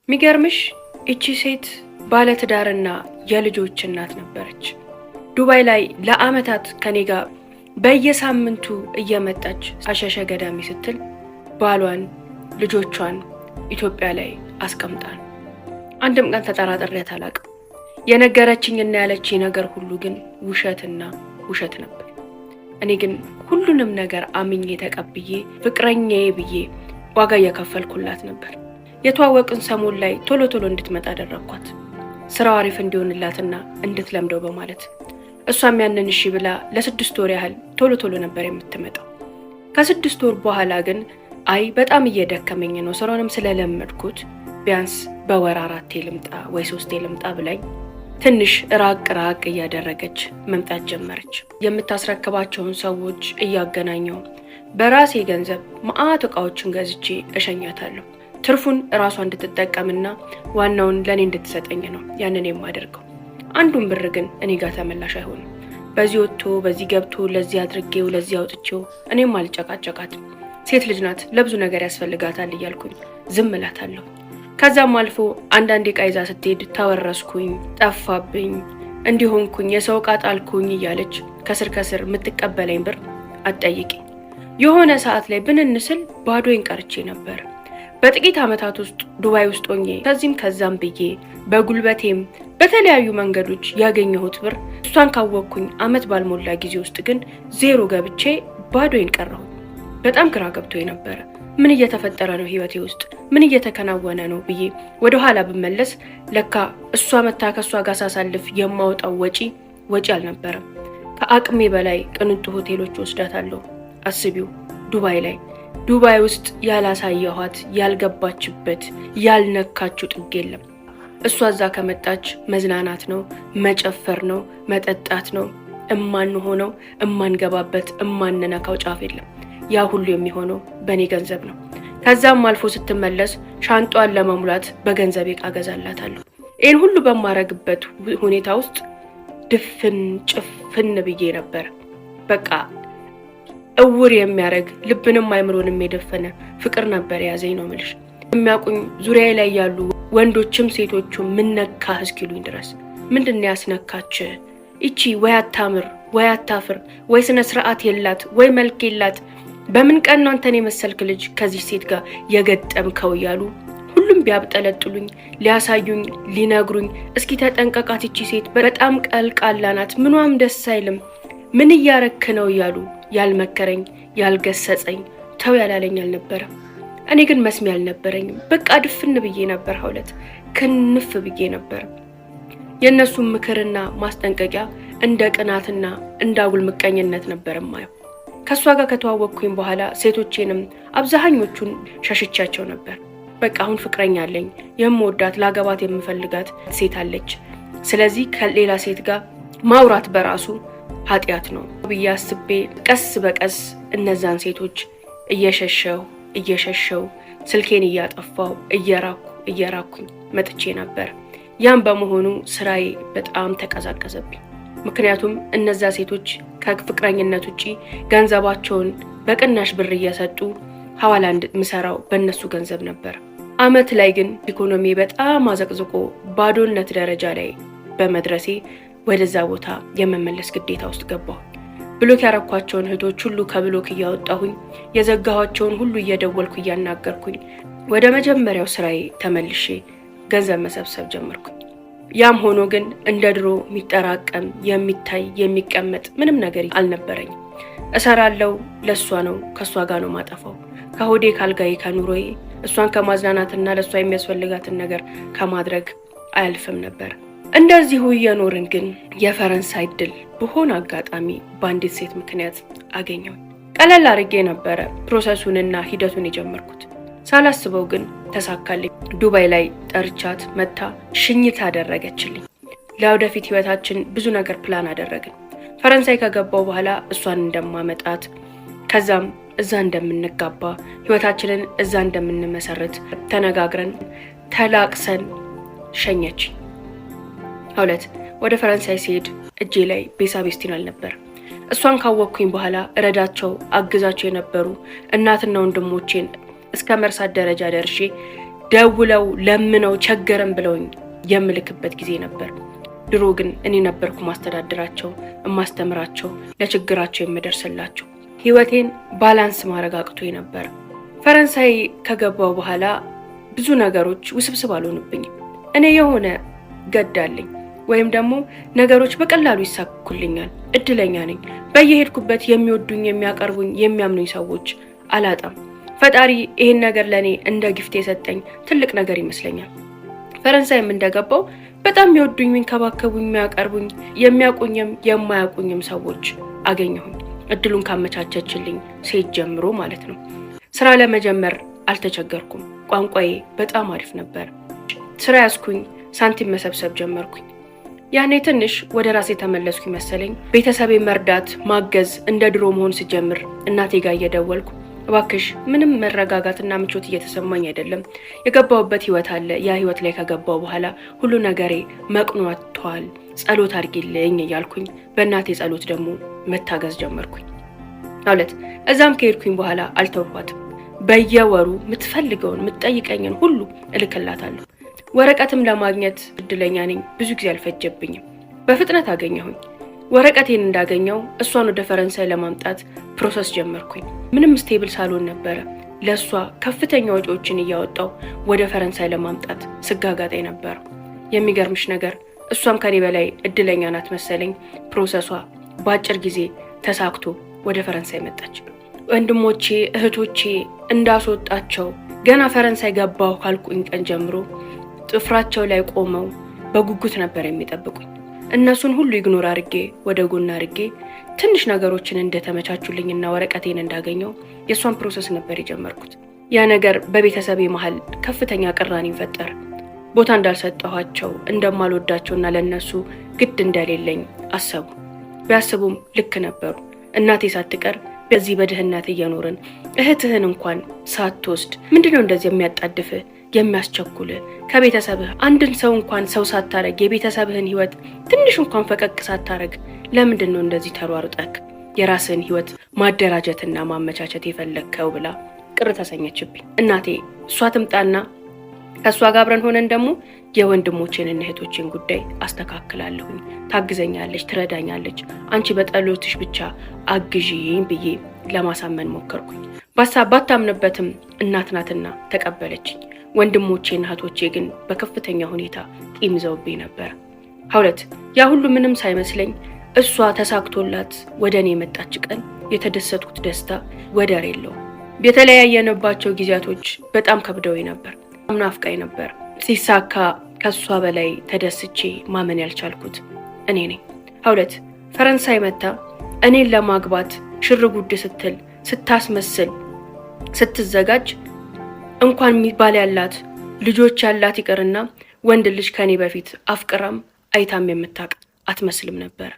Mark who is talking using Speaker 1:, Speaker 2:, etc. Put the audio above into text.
Speaker 1: ሚገርምሽ እቺ ሴት ባለ ትዳርና የልጆች እናት ነበረች። ዱባይ ላይ ለአመታት ከኔ ጋር በየሳምንቱ እየመጣች አሸሸ ገዳሚ ስትል ባሏን ልጆቿን ኢትዮጵያ ላይ አስቀምጣን አንድም ቀን ተጠራጥሬያት አላውቅም። የነገረችኝና ያለችኝ ነገር ሁሉ ግን ውሸትና ውሸት ነበር። እኔ ግን ሁሉንም ነገር አምኜ ተቀብዬ ፍቅረኛዬ ብዬ ዋጋ እየከፈልኩላት ነበር። የተዋወቅን ሰሞን ላይ ቶሎ እንድትመጣ አደረኳት። ስራው አሪፍ እንዲሆንላትና እንድትለምደው በማለት እሷም ያንን እሺ ብላ ለ6 ወር ያህል ቶሎ ነበር የምትመጣው። ከ6 ወር በኋላ ግን አይ በጣም እየደከመኝ ነው፣ ስራውንም ስለለመድኩት ቢያንስ በወር 4 ልምጣ ወይ 3 ልምጣ ብላኝ ትንሽ ራቅ እያደረገች መምጣት ጀመረች። የምታስረክባቸውን ሰዎች እያገናኘው በራሴ ገንዘብ ማአት እቃዎችን ገዝቼ እሸኛታለሁ። ትርፉን ራሷ እንድትጠቀምና ዋናውን ለኔ እንድትሰጠኝ ነው ያንን የማደርገው። አንዱን ብር ግን እኔ ጋር ተመላሽ አይሆንም። በዚህ ወጥቶ በዚህ ገብቶ ለዚህ አድርጌው ለዚህ አውጥቼው እኔም አልጨቃጨቃት። ሴት ልጅ ናት፣ ለብዙ ነገር ያስፈልጋታል እያልኩኝ ዝም እላታለሁ። ከዛም አልፎ አንዳንዴ ዕቃ ይዛ ስትሄድ ተወረስኩኝ፣ ጠፋብኝ፣ እንዲሆንኩኝ፣ የሰው ዕቃ ጣልኩኝ እያለች ከስር የምትቀበለኝ ብር አትጠይቂኝ። የሆነ ሰዓት ላይ ብንንስል ባዶኝ ቀርቼ ነበር። በጥቂት አመታት ውስጥ ዱባይ ውስጥ ሆኜ ከዚህም ከዛም ብዬ በጉልበቴም በተለያዩ መንገዶች ያገኘሁት ብር እሷን ካወቅኩኝ አመት ባልሞላ ጊዜ ውስጥ ግን ዜሮ ገብቼ ባዶኝ ቀረሁ። በጣም ግራ ገብቶኝ ነበር። ምን እየተፈጠረ ነው ህይወቴ ውስጥ? ምን እየተከናወነ ነው ብዬ ወደ ኋላ ብመለስ ለካ እሷ መታ ከሷ ጋር ሳሳልፍ የማወጣው ወጪ አልነበረም። ከአቅሜ በላይ ቅንጡ ሆቴሎች ወስዳታለሁ። አስቢው፣ ዱባይ ውስጥ ያላሳየኋት ያልገባችበት ያልነካችው ጥግ የለም። እሷ እዛ ከመጣች መዝናናት ነው፣ መጨፈር ነው፣ መጠጣት ነው። እማንሆነው እማንገባበት እማንነካው ጫፍ የለም። ያ ሁሉ የሚሆነው በኔ ገንዘብ ነው። ከዛም አልፎ ስትመለስ ሻንጧን ለመሙላት በገንዘብ ዕቃ ገዛላታለሁ። ይህን ሁሉ በማረግበት ሁኔታ ውስጥ ድፍን ጭፍን ብዬ ነበር። በቃ እውር የሚያረግ ልብንም አይምሮንም የደፈነ ፍቅር ነበር ያዘኝ ነው ምልሽ። የሚያቁኝ ዙሪያዬ ላይ ያሉ ወንዶችም ሴቶቹም ምን ነካህ እስኪሉኝ ድረስ ምንድነው ያስነካች? እቺ ወይ አታምር ወይ አታፍር ወይ ስነ ስርዓት የላት ወይ መልክ የላት፣ በምን ቀን ነው አንተን የመሰልክ ልጅ ከዚህ ሴት ጋር የገጠምከው እያሉ ሁሉም ቢያብጠለጥሉኝ ሊያሳዩኝ ሊነግሩኝ፣ እስኪ ተጠንቀቃት እቺ ሴት በጣም ቀልቃላ ናት፣ ምኗም ደስ አይልም፣ ምን እያረክ ነው እያሉ ያልመከረኝ ያልገሰጸኝ ተው ያላለኝ አልነበረም። እኔ ግን መስሚያ አልነበረኝም። በቃ ድፍን ብዬ ነበር፣ ሀውለት ክንፍ ብዬ ነበር። የእነሱም ምክርና ማስጠንቀቂያ እንደ ቅናትና እንዳጉል ምቀኝነት ነበር ማየው። ከሷ ጋር ከተዋወቅኩኝ በኋላ ሴቶቼንም አብዛኞቹን ሸሽቻቸው ነበር። በቃ አሁን ፍቅረኛ አለኝ፣ የምወዳት ላገባት የምፈልጋት ሴት አለች። ስለዚህ ከሌላ ሴት ጋር ማውራት በራሱ ኃጢያት ነው ብዬ አስቤ ቀስ በቀስ እነዛን ሴቶች እየሸሸው ስልኬን እያጠፋው እየራኩኝ መጥቼ ነበር። ያም በመሆኑ ስራዬ በጣም ተቀዛቀዘብኝ። ምክንያቱም እነዛ ሴቶች ከፍቅረኝነት ውጪ ገንዘባቸውን በቅናሽ ብር እየሰጡ ሐዋላ እንድምሰራው በእነሱ ገንዘብ ነበር። አመት ላይ ግን ኢኮኖሚ በጣም አዘቅዝቆ ባዶነት ደረጃ ላይ በመድረሴ ወደዛ ቦታ የመመለስ ግዴታ ውስጥ ገባሁ። ብሎክ ያረኳቸውን እህቶች ሁሉ ከብሎክ እያወጣሁኝ የዘጋኋቸውን ሁሉ እየደወልኩ እያናገርኩኝ ወደ መጀመሪያው ስራዬ ተመልሼ ገንዘብ መሰብሰብ ጀመርኩኝ። ያም ሆኖ ግን እንደ ድሮ የሚጠራቀም የሚታይ የሚቀመጥ ምንም ነገር አልነበረኝም። እሰራለሁ፣ ለሷ ነው፣ ከሷ ጋር ነው ማጠፋው። ከሆዴ ካልጋዬ ከኑሮዬ እሷን ከማዝናናትና ለሷ የሚያስፈልጋትን ነገር ከማድረግ አያልፍም ነበር። እንደዚሁ እየኖርን ግን የፈረንሳይ ድል በሆነ አጋጣሚ በአንዲት ሴት ምክንያት አገኘው። ቀለል አድርጌ ነበረ ፕሮሰሱንና ሂደቱን የጀመርኩት። ሳላስበው ግን ተሳካልኝ። ዱባይ ላይ ጠርቻት መታ ሽኝት አደረገችልኝ። ለወደፊት ህይወታችን ብዙ ነገር ፕላን አደረግን። ፈረንሳይ ከገባው በኋላ እሷን እንደማመጣት ከዛም እዛ እንደምንጋባ ህይወታችንን እዛ እንደምንመሰርት ተነጋግረን ተላቅሰን ሸኘች። ሁለት ወደ ፈረንሳይ ሲሄድ እጄ ላይ ቤሳ ቤስቲናል ነበር። እሷን ካወቅኩኝ በኋላ እረዳቸው አግዛቸው የነበሩ እናትና ወንድሞቼን እስከ መርሳት ደረጃ ደርሼ ደውለው ለምነው ቸገረን ብለውኝ የምልክበት ጊዜ ነበር። ድሮ ግን እኔ ነበርኩ ማስተዳድራቸው፣ ማስተምራቸው፣ ለችግራቸው የምደርስላቸው። ህይወቴን ባላንስ ማድረግ አቅቶኝ ነበር። ፈረንሳይ ከገባው በኋላ ብዙ ነገሮች ውስብስብ አልሆኑብኝም። እኔ የሆነ ገዳለኝ ወይም ደግሞ ነገሮች በቀላሉ ይሳኩልኛል። እድለኛ ነኝ። በየሄድኩበት የሚወዱኝ፣ የሚያቀርቡኝ፣ የሚያምኑኝ ሰዎች አላጣም። ፈጣሪ ይሄን ነገር ለኔ እንደ ጊፍት የሰጠኝ ትልቅ ነገር ይመስለኛል። ፈረንሳይም እንደገባው በጣም የሚወዱኝ፣ የሚንከባከቡኝ፣ የሚያቀርቡኝ፣ የሚያውቁኝም የማያውቁኝም ሰዎች አገኘሁኝ። እድሉን ካመቻቸችልኝ ሴት ጀምሮ ማለት ነው። ስራ ለመጀመር አልተቸገርኩም። ቋንቋዬ በጣም አሪፍ ነበር። ስራ ያዝኩኝ፣ ሳንቲም መሰብሰብ ጀመርኩኝ። ያኔ ትንሽ ወደ ራሴ ተመለስኩኝ መሰለኝ። ቤተሰቤ መርዳት፣ ማገዝ እንደ ድሮ መሆን ስጀምር እናቴ ጋር እየደወልኩ እባክሽ ምንም መረጋጋትና ምቾት እየተሰማኝ አይደለም፣ የገባውበት ህይወት አለ። ያ ህይወት ላይ ከገባው በኋላ ሁሉ ነገሬ መቅኗቷል፣ ጸሎት አድርጊልኝ እያልኩኝ በእናቴ ጸሎት ደግሞ መታገዝ ጀመርኩኝ። ማለት እዛም ከሄድኩኝ በኋላ አልተውኳትም። በየወሩ የምትፈልገውን የምትጠይቀኝን ሁሉ እልክላታለሁ። ወረቀትም ለማግኘት እድለኛ ነኝ። ብዙ ጊዜ አልፈጀብኝም፣ በፍጥነት አገኘሁኝ። ወረቀቴን እንዳገኘው እሷን ወደ ፈረንሳይ ለማምጣት ፕሮሰስ ጀመርኩኝ። ምንም ስቴብል ሳልሆን ነበረ ለእሷ ከፍተኛ ወጪዎችን እያወጣው ወደ ፈረንሳይ ለማምጣት ስጋጋጤ ነበር። የሚገርምሽ ነገር እሷም ከኔ በላይ እድለኛ ናት መሰለኝ። ፕሮሰሷ በአጭር ጊዜ ተሳክቶ ወደ ፈረንሳይ መጣች። ወንድሞቼ እህቶቼ እንዳስወጣቸው ገና ፈረንሳይ ገባሁ ካልኩኝ ቀን ጀምሮ ጥፍራቸው ላይ ቆመው በጉጉት ነበር የሚጠብቁኝ። እነሱን ሁሉ ኢግኖር አድርጌ ወደ ጎን አድርጌ ትንሽ ነገሮችን እንደተመቻቹልኝና ወረቀቴን እንዳገኘው የእሷን ፕሮሰስ ነበር የጀመርኩት። ያ ነገር በቤተሰቤ መሀል ከፍተኛ ቅራኔን ፈጠረ። ቦታ እንዳልሰጠኋቸው፣ እንደማልወዳቸውና ለነሱ ግድ እንደሌለኝ አሰቡ። ቢያስቡም ልክ ነበሩ። እናቴ ሳትቀር በዚህ በድህነት እየኖርን እህትህን እንኳን ሳትወስድ ምንድነው እንደዚህ የሚያጣድፍህ የሚያስቸኩልህ? ከቤተሰብህ አንድን ሰው እንኳን ሰው ሳታረግ የቤተሰብህን ህይወት ትንሽ እንኳን ፈቀቅ ሳታረግ ለምንድን ነው እንደዚህ ተሯሩጠክ የራስህን ህይወት ማደራጀትና ማመቻቸት የፈለግከው ብላ ቅር ተሰኘችብኝ። እናቴ እሷ ትምጣና ከእሷ ጋር አብረን ሆነን ደግሞ የወንድሞቼንና እህቶቼን ጉዳይ አስተካክላለሁኝ፣ ታግዘኛለች፣ ትረዳኛለች፣ አንቺ በጸሎትሽ ብቻ አግዢኝ ብዬ ለማሳመን ሞከርኩኝ። ባታምንበትም እናት ናትና ተቀበለችኝ። ወንድሞቼና እህቶቼ ግን በከፍተኛ ሁኔታ ቂም ይዘውብኝ ነበር። ሀውለት ያ ሁሉ ምንም ሳይመስለኝ እሷ ተሳክቶላት ወደ እኔ የመጣች ቀን የተደሰትኩት ደስታ ወደር የለውም። የተለያየንባቸው ጊዜያቶች በጣም ከብደውኝ ነበር፣ ናፍቃኝ ነበር። ሲሳካ ከሷ በላይ ተደስቼ ማመን ያልቻልኩት እኔ ነኝ። ሀውለት ፈረንሳይ መታ እኔን ለማግባት ሽርጉድ ስትል ስታስመስል ስትዘጋጅ እንኳን ባል ያላት ልጆች ያላት ይቅርና ወንድ ልጅ ከኔ በፊት አፍቅራም አይታም የምታውቅ አትመስልም ነበር።